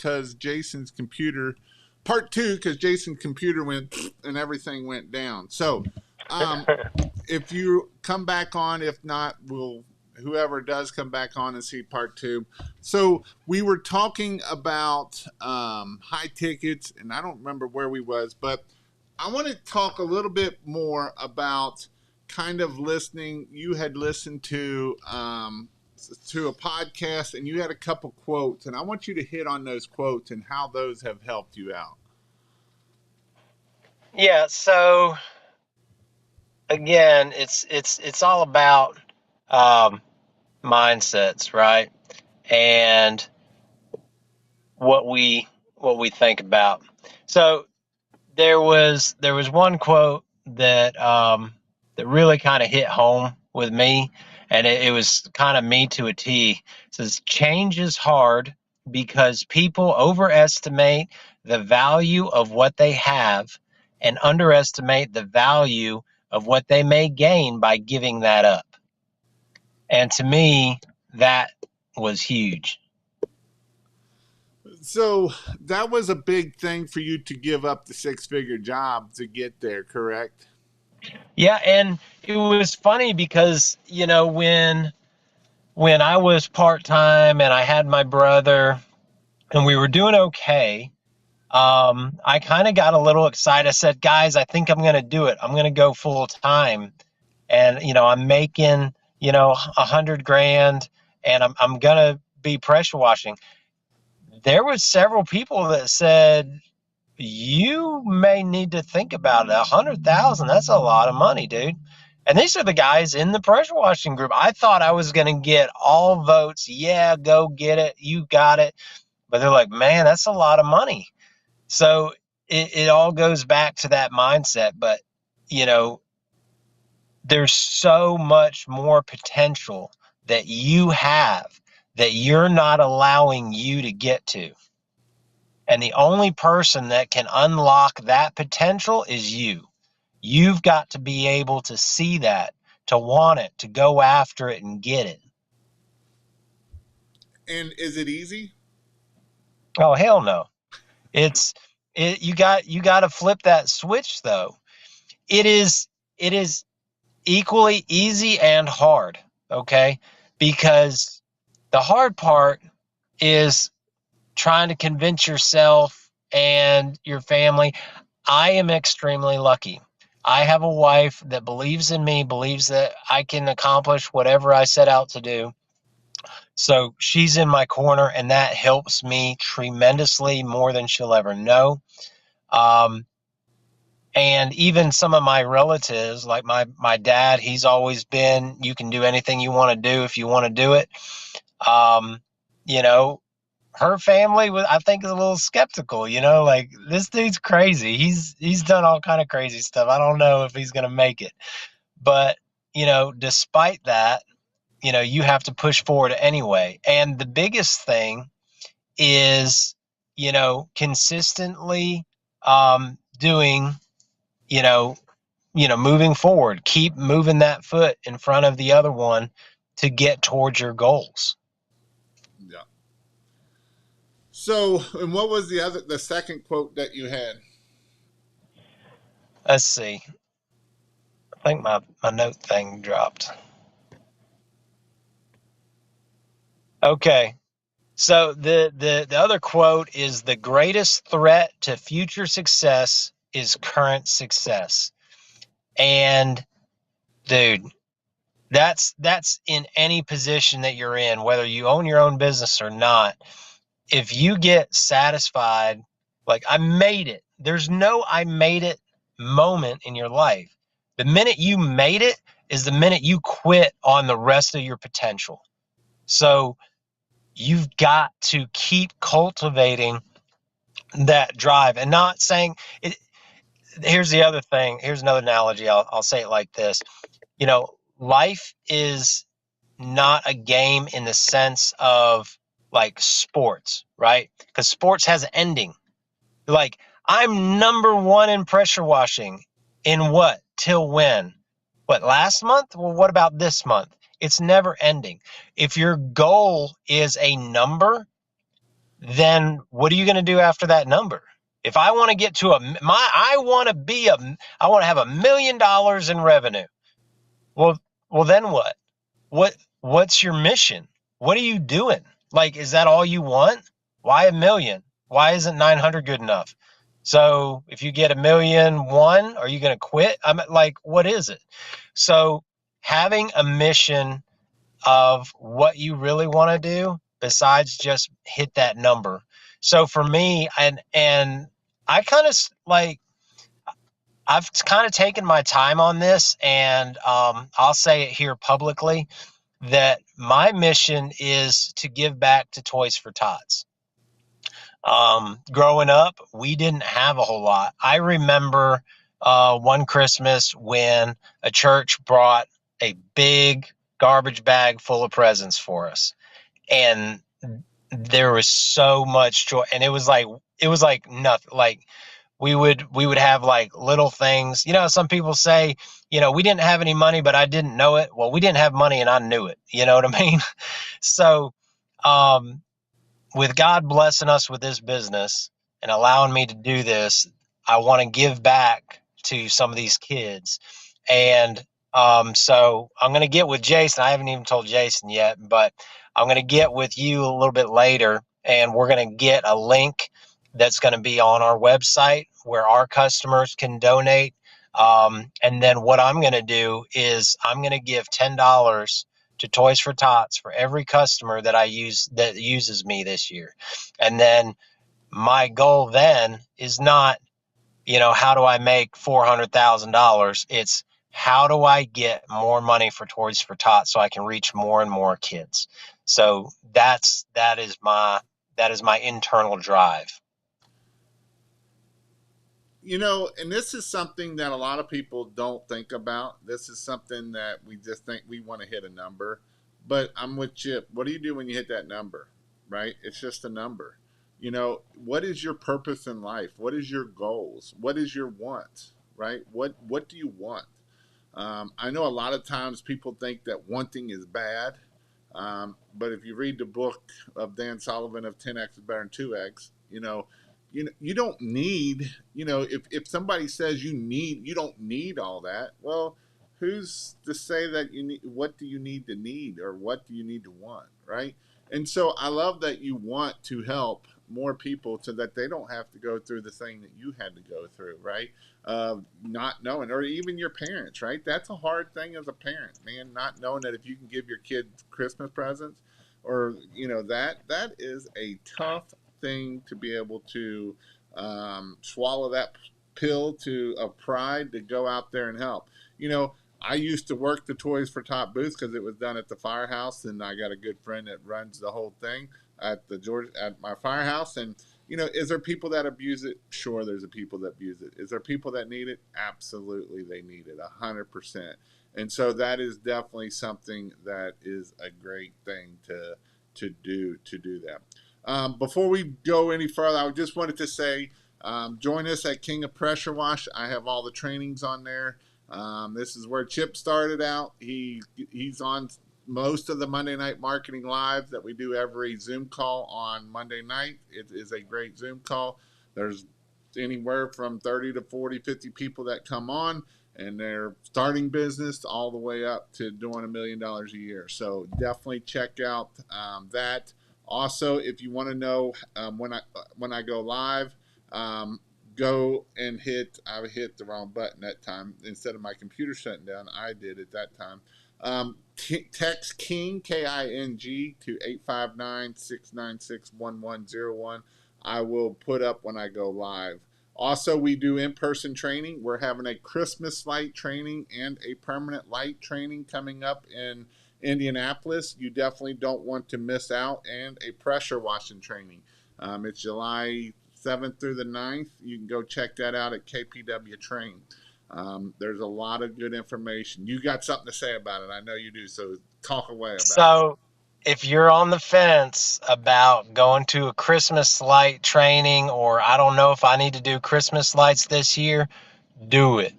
because Jason's computer, part 2, because Jason's computer went and everything went down. So if you come back on, if not, whoever does come back on and see part 2. So we were talking about high tickets, and I don't remember where we was, but I want to talk a little bit more about kind of listening. You had listened to a podcast, and you had a couple quotes, and I want you to hit on those quotes and how those have helped you out. Yeah. So again, it's all about mindsets, right? And what we think about. So there was one quote that that really kind of hit home with me, and it was kind of me to a T. It says, change is hard because people overestimate the value of what they have and underestimate the value of what they may gain by giving that up. And to me, that was huge. So that was a big thing for you to give up the 6-figure job to get there, correct? Yeah, and it was funny because, when I was part-time and I had my brother and we were doing okay, I kind of got a little excited. I said, guys, I think I'm going to do it. I'm going to go full-time. And, I'm making, $100,000, and I'm going to be pressure washing. There was several people that said, you may need to think about it. 100,000, that's a lot of money, dude. And these are the guys in the pressure washing group. I thought I was going to get all votes. Yeah, go get it. You got it. But they're like, man, that's a lot of money. So it all goes back to that mindset. But, there's so much more potential that you have that you're not allowing you to get to. And the only person that can unlock that potential is you. You've got to be able to see that, to want it, to go after it and get it. And is it easy? Oh, hell no. You got to flip that switch though. It is equally easy and hard, okay? Because the hard part is trying to convince yourself and your family. I am extremely lucky. I have a wife that believes in me, believes that I can accomplish whatever I set out to do. So she's in my corner, and that helps me tremendously, more than she'll ever know. And even some of my relatives, like my dad, he's always been, you can do anything you want to do if you want to do it. Her family was, I think, is a little skeptical, like, this dude's crazy. He's done all kind of crazy stuff. I don't know if he's going to make it. But, despite that, you have to push forward anyway. And the biggest thing is, consistently doing, moving forward. Keep moving that foot in front of the other one to get towards your goals. Yeah. So, and what was the second quote that you had? Let's see. I think my note thing dropped. Okay. So the other quote is, the greatest threat to future success is current success. And dude, that's in any position that you're in, whether you own your own business or not. If you get satisfied, like, I made it, there's no I made it moment in your life. The minute you made it is the minute you quit on the rest of your potential. So you've got to keep cultivating that drive, and not saying it. Here's the other thing. Here's another analogy. I'll say it like this. Life is not a game in the sense of like sports, right? Because sports has an ending. Like, I'm number 1 in pressure washing in what? Till when? What, last month? Well, what about this month? It's never ending. If your goal is a number, then what are you going to do after that number? If I want to get to I want to have $1 million in revenue. Well, then what? What's your mission? What are you doing? Like, is that all you want? Why 1 million? Why isn't 900 good enough? So if you get 1,000,001, are you going to quit? I'm like, what is it? So having a mission of what you really want to do besides just hit that number. So for me, and I kind of like, I've kind of taken my time on this, and I'll say it here publicly that my mission is to give back to Toys for Tots. Growing up, we didn't have a whole lot. I remember one Christmas when a church brought a big garbage bag full of presents for us, and there was so much joy, and it was like nothing. Like we would have like little things. Some people say, we didn't have any money, but I didn't know it. Well, we didn't have money and I knew it. You know what I mean? So, with God blessing us with this business and allowing me to do this, I want to give back to some of these kids. And so I'm going to get with Jason. I haven't even told Jason yet, but I'm going to get with you a little bit later, and we're going to get a link that's going to be on our website where our customers can donate. And then what I'm going to do is I'm going to give $10 to Toys for Tots for every customer that uses me this year. And then my goal then is not, how do I make $400,000? It's how do I get more money for Toys for Tots so I can reach more and more kids? So that is my internal drive. And this is something that a lot of people don't think about. This is something that we just think we want to hit a number. But I'm with Chip. What do you do when you hit that number, right? It's just a number. What is your purpose in life? What is your goals? What is your want, right? What do you want? I know a lot of times people think that wanting is bad. But if you read the book of Dan Sullivan of 10X is better than 2X, you don't need, if somebody says you don't need all that, well, who's to say that what do you need to need, or what do you need to want, right? And so I love that you want to help more people so that they don't have to go through the thing that you had to go through, right? Not knowing, or even your parents, right? That's a hard thing as a parent, man, not knowing that if you can give your kid Christmas presents, or, that is a tough thing to be able to swallow that pill of pride to go out there and help. I used to work the Toys for Tot booth because it was done at the firehouse, and I got a good friend that runs the whole thing at my firehouse. And is there people that abuse it? Sure, there's a people that abuse it. Is there people that need it? Absolutely, they need it 100%. And so that is definitely something that is a great thing to do that. Before we go any further, I just wanted to say, join us at King of Pressure Wash. I have all the trainings on there. This is where Chip started out. He's on most of the Monday Night Marketing Live that we do every Zoom call on Monday night. It is a great Zoom call. There's anywhere from 30 to 40, 50 people that come on, and they're starting business all the way up to doing $1 million a year. So definitely check out that. Also, if you want to know when I go live, go and I hit the wrong button that time. Instead of my computer shutting down, I did at that time. Text KING, KING, to 859-696-1101. I will put up when I go live. Also, we do in-person training. We're having a Christmas light training and a permanent light training coming up in Indianapolis. You definitely don't want to miss out. And a pressure washing training. It's July 7th through the 9th. You can go check that out at KPW Train. There's a lot of good information. You got something to say about it. I know you do. So talk away about it. So if you're on the fence about going to a Christmas light training, or I don't know if I need to do Christmas lights this year, do it.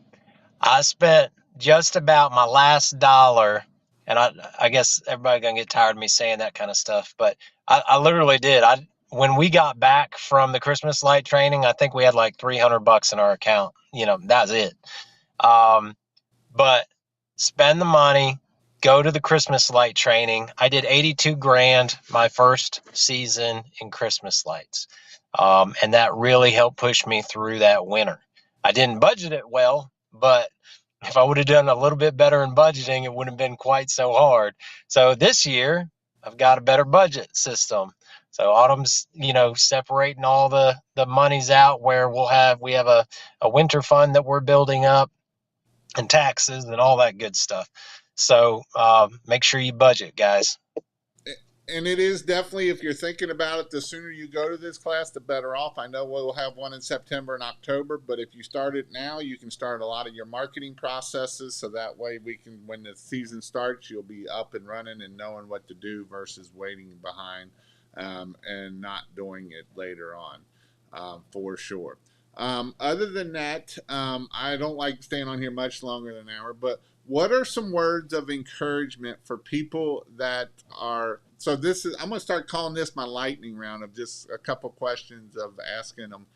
I spent just about my last dollar, and I guess everybody's going to get tired of me saying that kind of stuff, but I literally did. when we got back from the Christmas light training, I think we had like $300 in our account. That's it. But spend the money, go to the Christmas light training. I did 82 grand my first season in Christmas lights. And that really helped push me through that winter. I didn't budget it well, but if I would have done a little bit better in budgeting, it wouldn't have been quite so hard. So this year, I've got a better budget system. So Autumn's, separating all the monies out where we have a winter fund that we're building up and taxes and all that good stuff. So make sure you budget, guys. And it is definitely, if you're thinking about it, the sooner you go to this class, the better off. I know we'll have one in September and October, but if you start it now, you can start a lot of your marketing processes. So that way we can, when the season starts, you'll be up and running and knowing what to do versus waiting behind and not doing it later on, for sure. Other than that, I don't like staying on here much longer than an hour, but what are some words of encouragement for people that are, so I'm going to start calling this my lightning round of just a couple questions of asking them,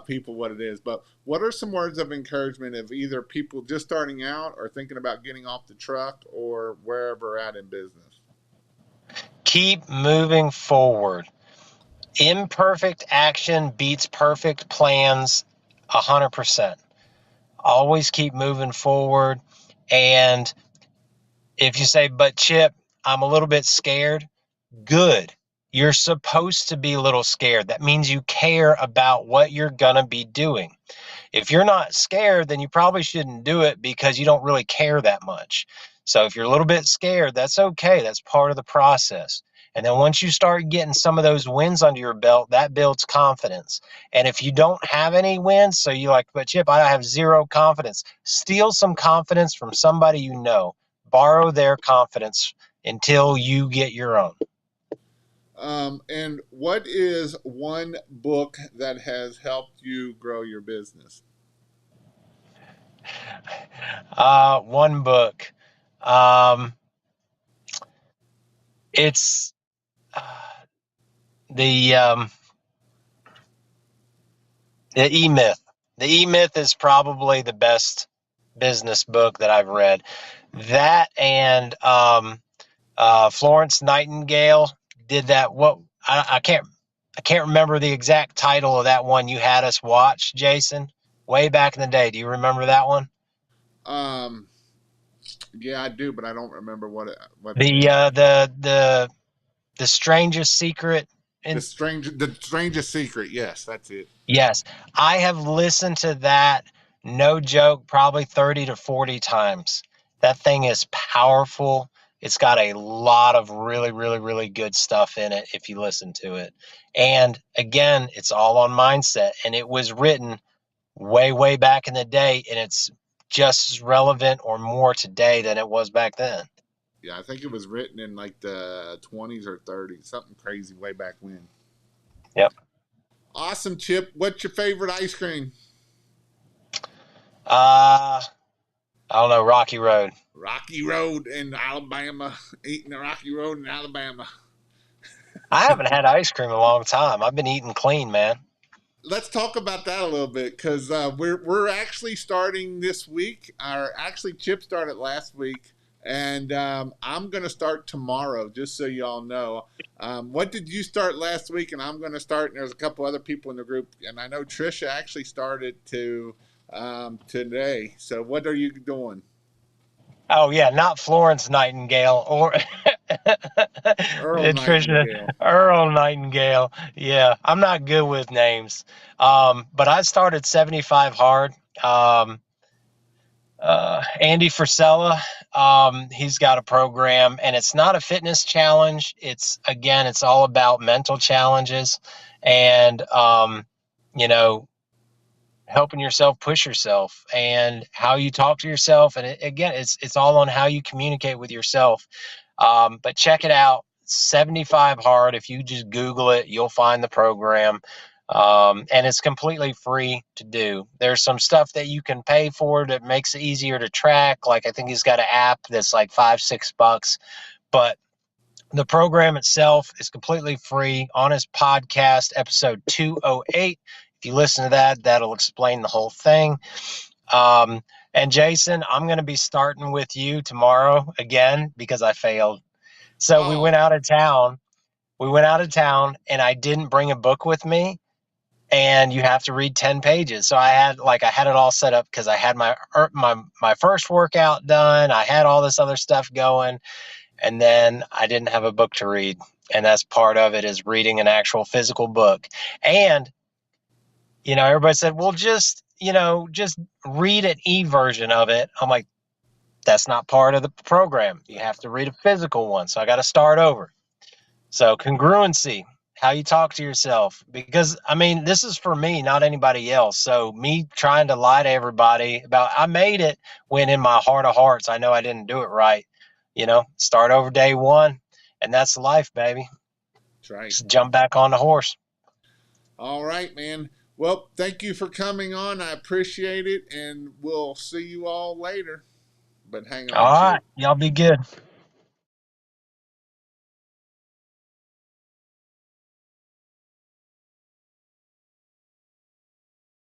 people what it is. But what are some words of encouragement of either people just starting out or thinking about getting off the truck or wherever at in business? Keep moving forward. Imperfect action beats perfect plans 100%. Always keep moving forward. And if you say, but Chip, I'm a little bit scared, good. You're supposed to be a little scared. That means you care about what you're going to be doing. If you're not scared, then you probably shouldn't do it because you don't really care that much. So if you're a little bit scared, that's okay. That's part of the process. And then once you start getting some of those wins under your belt, that builds confidence. And if you don't have any wins, so you're like, but Chip, I have zero confidence. Steal some confidence from somebody you know. Borrow their confidence until you get your own. And what is one book that has helped you grow your business? One book. It's the E-Myth. The E-Myth is probably the best business book that I've read. That and Florence Nightingale did that. I can't remember the exact title of that one you had us watch, Jason, way back in the day. Do you remember that one? Yeah, I do, but I don't remember what the strangest secret. The strangest secret. Yes, that's it. Yes, I have listened to that, no joke, probably 30 to 40 times. That thing is powerful. It's got a lot of really, really, really good stuff in it if you listen to it. And again, it's all on mindset. And it was written way, way back in the day, and it's just as relevant or more today than it was back then. Yeah, I think it was written in like the 20s or 30s, something crazy way back when. Yep. Awesome, Chip. What's your favorite ice cream? I don't know, Rocky Road. Rocky Road in Alabama. Eating the Rocky Road in Alabama. I haven't had ice cream in a long time. I've been eating clean, man. Let's talk about that a little bit because we're actually starting this week. Actually, Chip started last week. And I'm going to start tomorrow, just so y'all know. What did you start last week? And I'm going to start, and there's a couple other people in the group. And I know Trisha actually started today. So what are you doing? Oh, yeah, not Florence Nightingale or Earl Nightingale. Earl Nightingale. Yeah, I'm not good with names. But I started 75 Hard. Andy Frisella, he's got a program, and it's not a fitness challenge. It's all about mental challenges and, helping yourself push yourself and how you talk to yourself. And it's all on how you communicate with yourself. But check it out. 75 Hard. If you just Google it, you'll find the program. And it's completely free to do. There's some stuff that you can pay for that makes it easier to track. Like I think he's got an app that's like $5-6, but The program itself is completely free on his podcast, episode 208. If you listen to that, that'll explain the whole thing. And Jason, I'm going to be starting with you tomorrow again because I failed. So we went out of town. And I didn't bring a book with me, and you have to read 10 pages. So I had it all set up because I had my first workout done. I had all this other stuff going, and then I didn't have a book to read. And that's part of it, is reading an actual physical book. And, everybody said, well, just read an e-version of it. I'm like, that's not part of the program. You have to read a physical one. So I got to start over. So congruency, how you talk to yourself, because this is for me, not anybody else. So me trying to lie to everybody about I made it, when in my heart of hearts, I know I didn't do it right. Start over day one, and that's life, baby. That's right. Just jump back on the horse. All right, man. Well, thank you for coming on. I appreciate it, and we'll see you all later. But hang on. All right. Y'all be good.